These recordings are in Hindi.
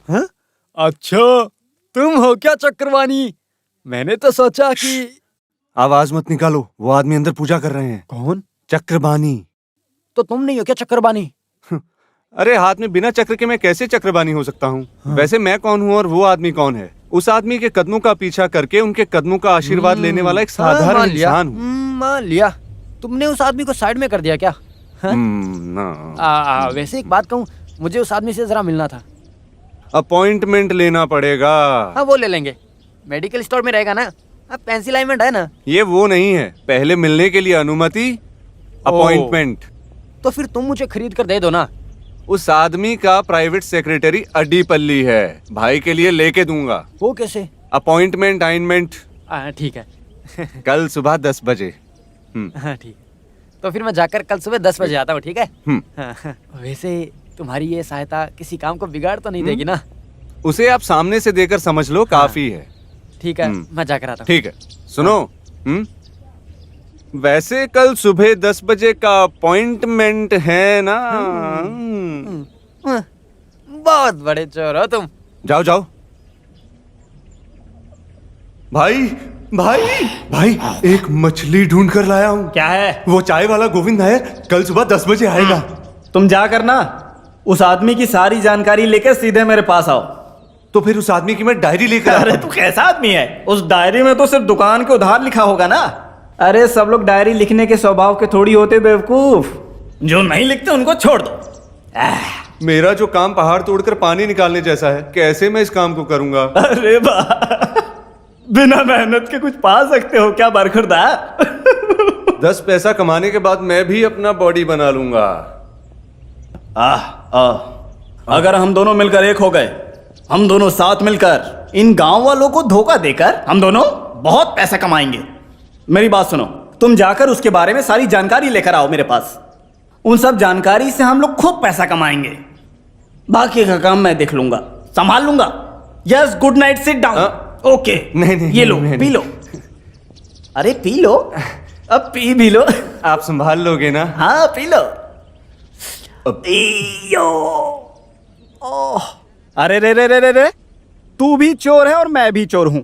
हाँ? अच्छा, तुम हो क्या चक्रवाणी? मैंने तो सोचा कि आवाज मत निकालो, वो आदमी अंदर पूजा कर रहे हैं। कौन? चक्रबानी। तो तुम नहीं हो क्या चक्रवाणी? अरे हाथ में बिना चक्र के मैं कैसे चक्रबानी हो सकता हूँ? हाँ। वैसे मैं कौन हूँ और वो आदमी कौन है? उस आदमी के कदमों का पीछा करके उनके कदमों का आशीर्वाद लेने वाला एक साधारण मान लिया, इंसान हूँ। मान लिया। तुमने उस आदमी को साइड में कर दिया क्या? हाँ? ना। वैसे एक बात कहूँ, मुझे उस आदमी से जरा मिलना था। अपॉइंटमेंट लेना पड़ेगा। हाँ, वो ले लेंगे। मेडिकल स्टोर में रहेगा ना? पेंसिल अलाइनमेंट है ना? ये वो नहीं है, पहले मिलने के लिए अनुमति, अपॉइंटमेंट। तो फिर तुम मुझे खरीद कर दे दो ना। उस आदमी का प्राइवेट सेक्रेटरी अड्डीपल्ली है, भाई के लिए लेके दूंगा। वो कैसे? अपॉइंटमेंट आइनमेंट ठीक है। कल सुबह 10 बजे। हाँ ठीक है, तो फिर मैं जाकर कल सुबह 10 बजे आता हूँ, ठीक है? हाँ, वैसे तुम्हारी ये सहायता किसी काम को बिगाड़ तो नहीं देगी ना? उसे आप सामने से देकर समझ लो, काफी है। ठीक है, मैं जाकर आता हूँ। ठीक है, सुनो। वैसे कल सुबह 10 बजे का अपॉइंटमेंट है ना? बहुत बड़े चोर हो तुम। जाओ जाओ। भाई भाई भाई, एक मछली ढूंढ कर लाया हूँ। क्या है? वो चाय वाला गोविंद नायर कल सुबह 10 बजे आएगा। तुम जा कर ना उस आदमी की सारी जानकारी लेकर सीधे मेरे पास आओ। तो फिर उस आदमी की मैं डायरी लेकर आता अरे हूँ। तू कैसा आदमी है? उस डायरी में तो सिर्फ दुकान के उधार लिखा होगा ना। अरे सब लोग डायरी लिखने के स्वभाव के थोड़ी होते बेवकूफ। जो नहीं लिखते उनको छोड़ दो। मेरा जो काम पहाड़ तोड़कर पानी निकालने जैसा है, कैसे मैं इस काम को करूंगा? अरे बिना मेहनत के कुछ पा सकते हो क्या बरखुरदार? 10 पैसा कमाने के बाद मैं भी अपना बॉडी बना लूंगा। अगर हम दोनों मिलकर एक हो गए, हम दोनों साथ मिलकर इन गांव वालों को धोखा देकर हम दोनों बहुत पैसा कमाएंगे। मेरी बात सुनो, तुम जाकर उसके बारे में सारी जानकारी लेकर आओ मेरे पास। उन सब जानकारी से हम लोग खूब पैसा कमाएंगे। बाकी का काम मैं देख लूंगा, संभाल लूंगा। Yes, good night, sit down. Okay, नहीं, ये लो, नहीं, पी लो। अरे पी लो, अब पी भी लो। आप संभाल लोगे ना? हाँ पी लो। पियो। ओह, अरे रे रे रे रे रे, तू भी चोर है और मैं भी चोर हूं।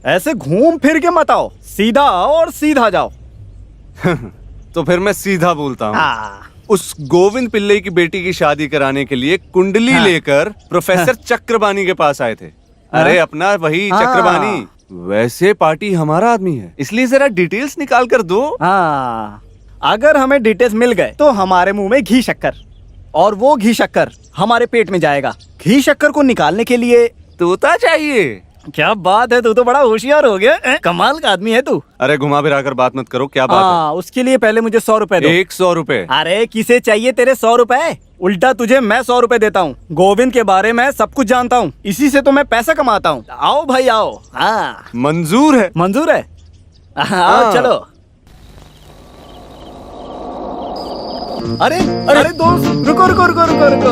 ऐसे घूम फिर के मत आओ, सीधा आओ और सीधा जाओ। तो फिर मैं सीधा बोलता हूँ। हाँ। उस गोविंद पिल्ले की बेटी की शादी कराने के लिए कुंडली लेकर प्रोफेसर चक्रबानी के पास आए थे। अरे अपना वही चक्रबानी। वैसे पार्टी हमारा आदमी है, इसलिए जरा डिटेल्स निकाल कर दो। हाँ, अगर हमें डिटेल्स मिल गए तो हमारे मुंह में घी शक्कर, और वो घी शक्कर हमारे पेट में जाएगा। घी शक्कर को निकालने के लिए तोता चाहिए। क्या बात है, तू तो बड़ा होशियार हो गया। कमाल का आदमी है तू। अरे घुमा फिरा कर बात मत करो, क्या बात है? उसके लिए पहले मुझे 100 रुपए दो। 100 रुपए? अरे किसे चाहिए तेरे 100 रुपए? उल्टा तुझे मैं 100 रुपए देता हूँ। गोविंद के बारे में सब कुछ जानता हूँ, इसी से तो मैं पैसा कमाता हूँ। आओ भाई आओ। हाँ मंजूर है। मंजूर है। आओ चलो। अरे अरे दोस्त, रुको रुको रुको रुको रुको।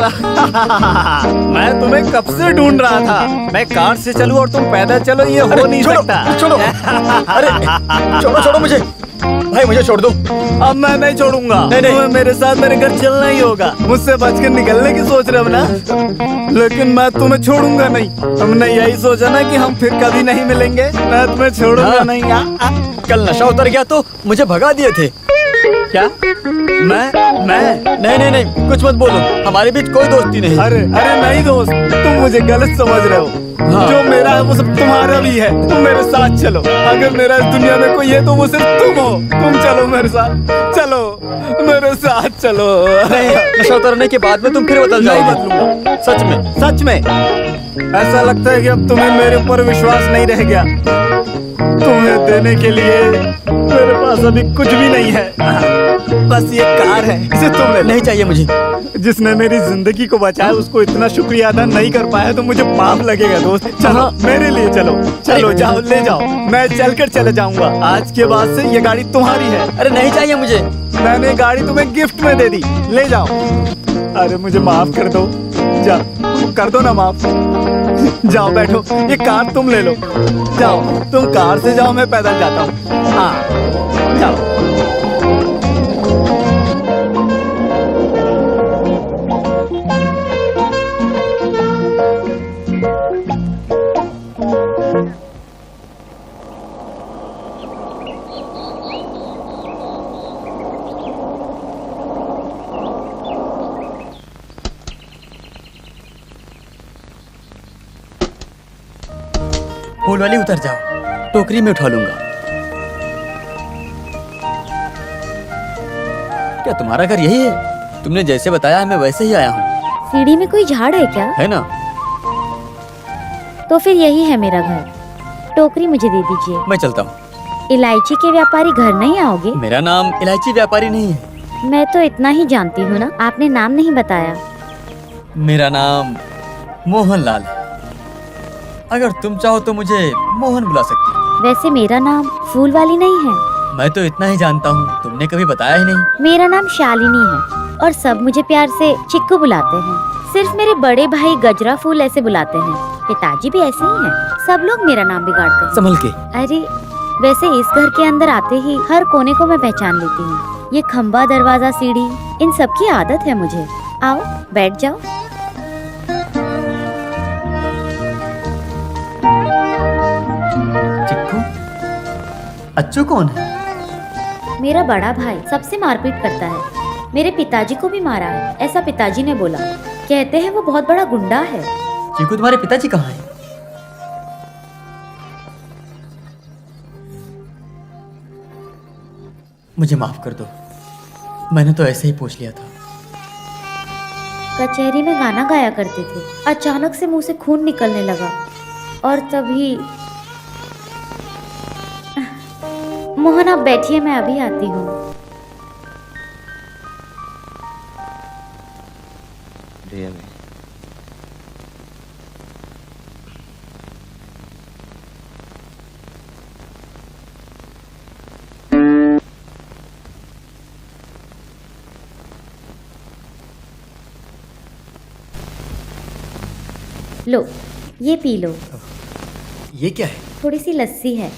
मैं तुम्हें कब से ढूंढ रहा था। मैं कार से चलूं और तुम पैदल चलो, ये हो नहीं सकता। छोड़ो। अरे छोड़ो मुझे भाई, मुझे छोड़ दो। अब मैं नहीं छोड़ूंगा। नहीं। तुम्हें मेरे साथ मेरे घर चलना ही होगा। मुझसे बच के निकलने की सोच रहे हो ना, लेकिन मैं तुम्हें छोड़ूंगा नहीं। हमने यही सोचा ना कि हम फिर कभी नहीं मिलेंगे। मैं तुम्हें छोड़ूंगा नहीं। कल नशा उतर गया तो मुझे भगा दिए थे। क्या? मैं नहीं, कुछ मत बोलो, हमारे बीच कोई दोस्ती नहीं। अरे नहीं दोस्त, तुम मुझे गलत समझ रहे हो। हाँ। जो मेरा है वो सब तुम्हारा भी है। तुम मेरे साथ चलो। अगर मेरा इस दुनिया में कोई है तो वो सिर्फ तुम हो। तुम चलो मेरे साथ, चलो मेरे साथ चलो। नहीं, नशा उतरने के बाद में तुम फिर बदल नहीं जाओगे। बदलूंगा। सच में। ऐसा लगता है कि अब तुम्हें मेरे ऊपर विश्वास नहीं रह गया। तुम्हें देने के लिए मेरे पास अभी कुछ भी नहीं है। बस ये कार है, इसे तुम ले लो। नहीं चाहिए मुझे। जिसने मेरी जिंदगी को बचाया उसको इतना शुक्रिया अदा नहीं कर पाया तो मुझे पाप लगेगा दोस्त। चलो मेरे लिए चलो जाओ, ले जाओ। मैं चलकर चले जाऊंगा। आज के बाद से ये गाड़ी तुम्हारी है। अरे नहीं चाहिए मुझे। मैंने गाड़ी तुम्हें गिफ्ट में दे दी, ले जाओ। अरे मुझे माफ कर दो, जाओ कर दो ना माफ। जाओ बैठो, ये कार तुम ले लो। जाओ, तुम कार से जाओ, मैं पैदल जाता हूँ। हाँ जाओ। फूल वाली उतर जाओ, टोकरी में उठा लूंगा। क्या तुम्हारा घर यही है? तुमने जैसे बताया है मैं वैसे ही आया हूँ। सीढ़ी में कोई झाड़ है क्या? है ना? तो फिर यही है मेरा घर। टोकरी मुझे दे दीजिए। मैं चलता हूँ। इलायची के व्यापारी घर नहीं आओगे? मेरा नाम इलायची व्यापारी नहीं है। मैं तो इतना ही जानती हूँ ना, आपने नाम नहीं बताया। मेरा नाम मोहनलाल है। अगर तुम चाहो तो मुझे मोहन बुला सकती हो। वैसे मेरा नाम फूल वाली नहीं है। मैं तो इतना ही जानता हूँ, तुमने कभी बताया ही नहीं। मेरा नाम शालिनी है और सब मुझे प्यार से चिक्कू बुलाते हैं। सिर्फ मेरे बड़े भाई गजरा फूल ऐसे बुलाते हैं। पिताजी भी ऐसे ही हैं। सब लोग मेरा नाम बिगाड़ते हैं। संभल के। अरे वैसे इस घर के अंदर आते ही हर कोने को मैं पहचान लेती हूँ। ये खम्बा, दरवाजा, सीढ़ी, इन सब की आदत है मुझे। आओ बैठ जाओ। चिक्कू, अच्छू कौन है? मेरा बड़ा भाई सबसे मारपीट करता है। मेरे पिताजी को भी मारा है, ऐसा पिताजी ने बोला। कहते हैं वो बहुत बड़ा गुंडा है। चिक्कू, तुम्हारे पिताजी कहाँ हैं? मुझे माफ कर दो, मैंने तो ऐसे ही पूछ लिया था। कचहरी में गाना गाया करते थे। अचानक से मुंह से खून निकलने लगा और तभी मोहन आप बैठिए, मैं अभी आती हूँ। लो ये पी लो। ये क्या है? थोड़ी सी लस्सी है।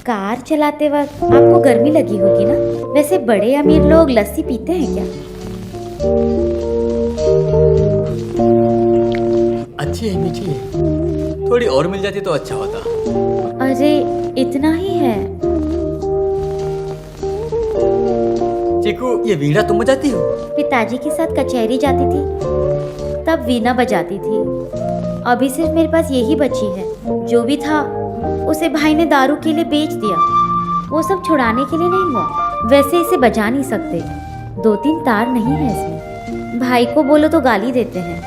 कार चलाते वक्त आपको गर्मी लगी होगी ना। वैसे बड़े अमीर लोग लस्सी पीते हैं क्या? अच्छी है, मीठी है। थोड़ी और मिल जाती तो अच्छा होता। अरे इतना ही है। चिकू, ये वीणा तुम बजाती हो? पिताजी के साथ कचहरी जाती थी तब वीणा बजाती थी। अभी सिर्फ मेरे पास यही बची है। जो भी था उसे भाई ने दारू के लिए बेच दिया। वो सब छुड़ाने के लिए नहीं हुआ। वैसे इसे बजा नहीं सकते, 2-3 तार नहीं है इसमें। भाई को बोलो तो गाली देते हैं।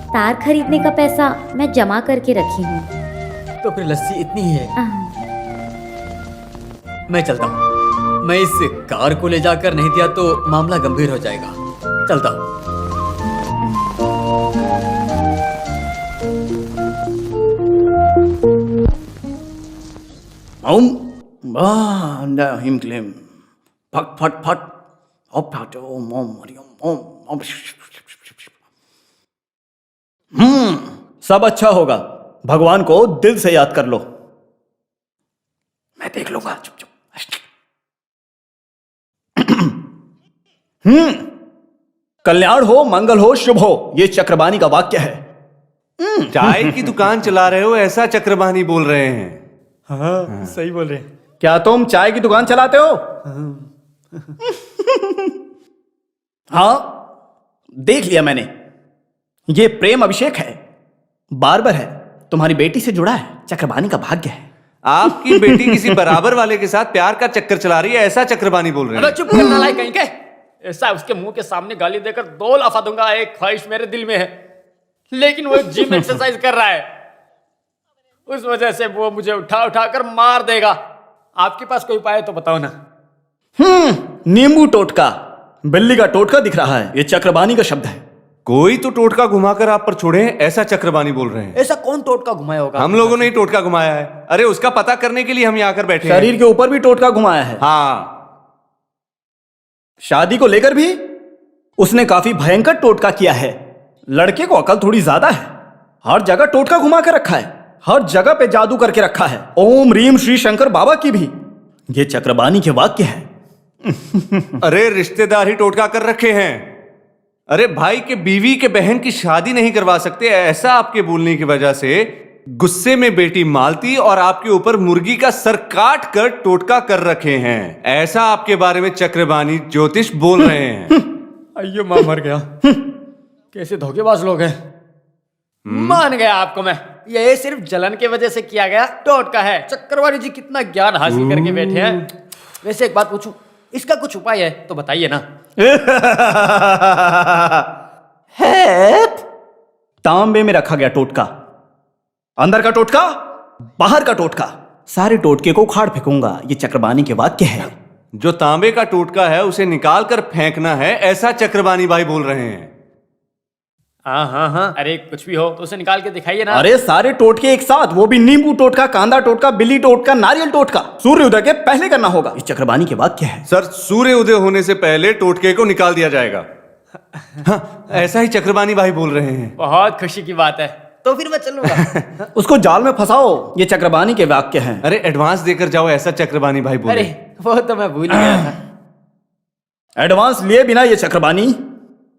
तार खरीदने का पैसा मैं जमा करके रखी हूँ। तो फिर लस्सी इतनी ही है। मैं चलता हूँ। मैं इस कार को ले जाकर नहीं दिया तो मामला गंभीर हो जाएगा। चलता हूँ। ओम हिम क्लेम फट फट फट ओम फट ओम ओम हरिओम ओम ओम। सब अच्छा होगा। भगवान को दिल से याद कर लो। मैं देख लूंगा। चुप चुप। कल्याण हो, मंगल हो, शुभ हो, ये चक्रबानी का वाक्य है। चाय की दुकान चला रहे हो ऐसा चक्रबानी बोल रहे हैं। हाँ, सही बोल रहे हैं। क्या तुम चाय की दुकान चलाते हो? हाँ, देख लिया मैंने। ये प्रेम अभिषेक है, बार्बर है, तुम्हारी बेटी से जुड़ा है। चक्रबानी का भाग्य है। आपकी बेटी किसी बराबर वाले के साथ प्यार का चक्कर चला रही है ऐसा चक्रबानी बोल रहे हैं। चुप करना लायक कहीं के। ऐसा उसके मुंह के सामने गाली देकर 2 लाफा दूंगा। एक ख्वाहिश मेरे दिल में है, लेकिन वो जिम एक्सरसाइज कर रहा है, उस वजह से वो मुझे उठा उठा कर मार देगा। आपके पास कोई उपाय है तो बताओ ना। नींबू टोटका। बिल्ली का टोटका दिख रहा है, ये चक्रबानी का शब्द है। कोई तो टोटका घुमाकर आप पर छोड़े हैं ऐसा चक्रबानी बोल रहे हैं। ऐसा कौन टोटका घुमाया होगा? हम लोगों ने ही टोटका घुमाया है। अरे उसका पता करने के लिए हम यहाँ कर बैठे हैं। शरीर के ऊपर भी टोटका घुमाया है। हाँ, शादी को लेकर भी उसने काफी भयंकर टोटका किया है। लड़के को अकल थोड़ी ज्यादा है। हर जगह टोटका घुमा कर रखा है, हर जगह पे जादू करके रखा है। ओम रीम श्री शंकर बाबा की भी। ये चक्रबानी के वाक्य है। अरे रिश्तेदार ही टोटका कर रखे हैं। अरे भाई के बीवी के बहन की शादी नहीं करवा सकते ऐसा आपके बोलने की वजह से गुस्से में बेटी मालती और आपके ऊपर मुर्गी का सर काट कर टोटका कर रखे हैं। ऐसा आपके बारे में चक्रबानी ज्योतिष बोल रहे हैं। अयो मां मर गया। कैसे धोखेबाज लोग हैं। मान गया आपको मैं। ये सिर्फ जलन के वजह से किया गया टोटका है। चक्रवाणी जी कितना ज्ञान हासिल करके बैठे हैं। वैसे एक बात पूछूं, इसका कुछ उपाय है तो बताइए ना। है तांबे में रखा गया टोटका, अंदर का टोटका, बाहर का टोटका, सारे टोटके को उखाड़ फेंकूंगा। ये चक्रबानी के वाक्य है। जो तांबे का टोटका है उसे निकाल कर फेंकना है, ऐसा चक्रबानी भाई बोल रहे हैं। हाँ, अरे कुछ भी हो तो उसे निकाल के दिखाइए ना। अरे सारे टोटके एक साथ, वो भी नींबू टोटका, कांदा टोटका, बिल्ली टोटका, नारियल टोटका। सूर्य उदय के पहले करना होगा। इस चक्रबानी के वाक्य है। सर, सूर्य उदय होने से पहले टोटके को निकाल दिया जाएगा। हाँ, ऐसा ही चक्रबानी भाई बोल रहे हैं। बहुत खुशी की बात है, तो फिर मैं चलूंगा। उसको जाल में फंसाओ। ये चक्रबानी के वाक्य हैं। अरे एडवांस देकर जाओ, ऐसा चक्रबानी भाई बोले। अरे वो तो मैं भूल गया था। एडवांस लिए बिना ये चक्रबानी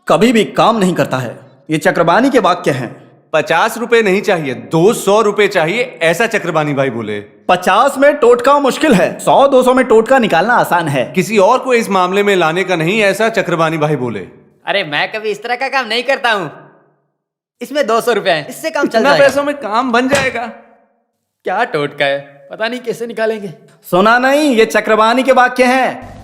कभी भी काम नहीं करता है। ये चक्रबानी के वाक्य हैं। 50 रुपए नहीं चाहिए, 200 रुपए चाहिए, ऐसा चक्रबानी भाई बोले। 50 में टोटका मुश्किल है, 100-200 में टोटका निकालना आसान है। किसी और को इस मामले में लाने का नहीं, ऐसा चक्रबानी भाई बोले। अरे मैं कभी इस तरह का काम नहीं करता हूँ। इसमें 200 रुपए है, इससे काम चल इतना जाएगा। पैसों में काम बन जाएगा। क्या टोटका है, पता नहीं कैसे निकालेंगे। सुना नहीं, ये चक्रबानी के वाक्य हैं।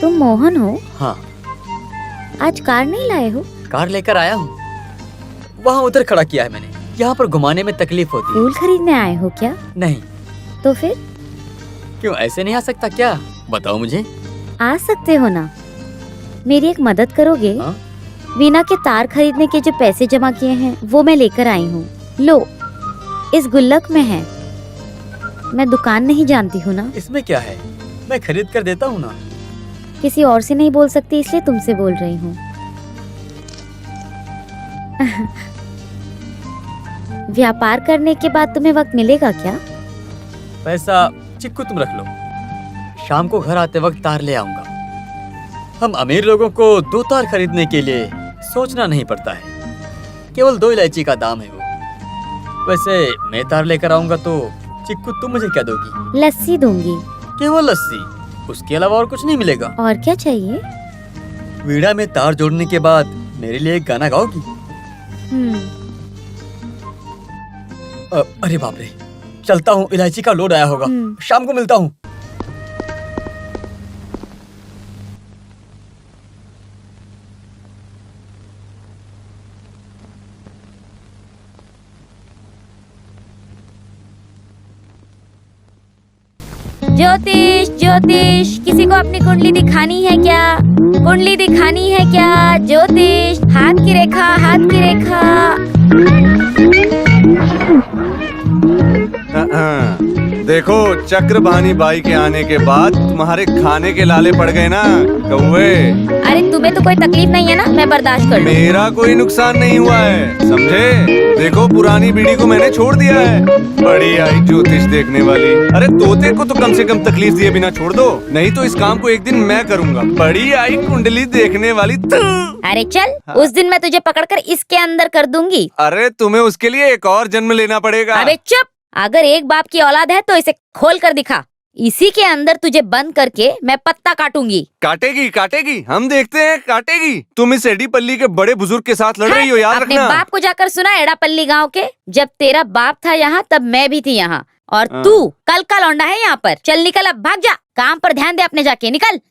तुम मोहन हो? हाँ, आज कार नहीं लाए हो? कार लेकर आया हूँ, वहाँ उधर खड़ा किया है मैंने। यहाँ पर घुमाने में तकलीफ होती है। फूल खरीदने आए हो क्या? नहीं। तो फिर? क्यों, ऐसे नहीं आ सकता क्या? बताओ मुझे। आ सकते हो ना। मेरी एक मदद करोगे? हाँ? वीना के तार खरीदने के जो पैसे जमा किए हैं वो मैं लेकर आई हूँ। लो, इस गुल्लक में है। मैं दुकान नहीं जानती हूँ ना। इसमें क्या है, मैं खरीद कर देता हूँ ना। किसी और से नहीं बोल सकती, इसलिए तुमसे बोल रही हूँ। व्यापार करने के बाद तुम्हें वक्त मिलेगा क्या? पैसा चिक्कू तुम रख लो, शाम को घर आते वक्त तार ले आऊंगा। हम अमीर लोगों को 2 तार खरीदने के लिए सोचना नहीं पड़ता है, केवल 2 इलायची का दाम है वो। वैसे मैं तार लेकर आऊंगा तो चिक्कू तुम मुझे क्या दोगी? लस्सी दूंगी। केवल लस्सी, उसके अलावा और कुछ नहीं मिलेगा? और क्या चाहिए? वीणा में तार जोड़ने के बाद मेरे लिए एक गाना गाओगी? अरे बाप रे, चलता हूँ, इलायची का लोड आया होगा। शाम को मिलता हूँ। ज्योतिष, ज्योतिष, किसी को अपनी कुंडली दिखानी है क्या? कुंडली दिखानी है क्या? ज्योतिष, हाथ की रेखा, हाथ की रेखा। देखो, चक्रबानी बाई के आने के बाद तुम्हारे खाने के लाले पड़ गए ना कौवे। अरे तुम्हें तो कोई तकलीफ नहीं है ना, मैं बर्दाश्त कर लूं। मेरा कोई नुकसान नहीं हुआ है, समझे? देखो, पुरानी बीड़ी को मैंने छोड़ दिया है। बड़ी आई ज्योतिष देखने वाली। अरे तोते को तो कम से कम तकलीफ दिए बिना छोड़ दो, नहीं तो इस काम को एक दिन मैं करूंगा। बड़ी आई कुंडली देखने वाली। अरे चल, उस दिन मैं तुझे पकड़कर इसके अंदर कर दूंगी। अरे तुम्हें उसके लिए एक और जन्म लेना पड़ेगा। अबे चुप, अगर एक बाप की औलाद है तो इसे खोल कर दिखा। इसी के अंदर तुझे बंद करके मैं पत्ता काटूंगी। काटेगी काटेगी, हम देखते हैं काटेगी। तुम इस एडीपल्ली के बड़े बुजुर्ग के साथ लड़ रही हो, याद अपने रखना। बाप को जाकर सुना एड़ापल्ली गांव के। जब तेरा बाप था यहाँ तब मैं भी थी यहाँ, और तू कल का लौंडा है यहाँ पर। चल निकल, अब भाग जा, काम पर ध्यान दे अपने, जाके निकल।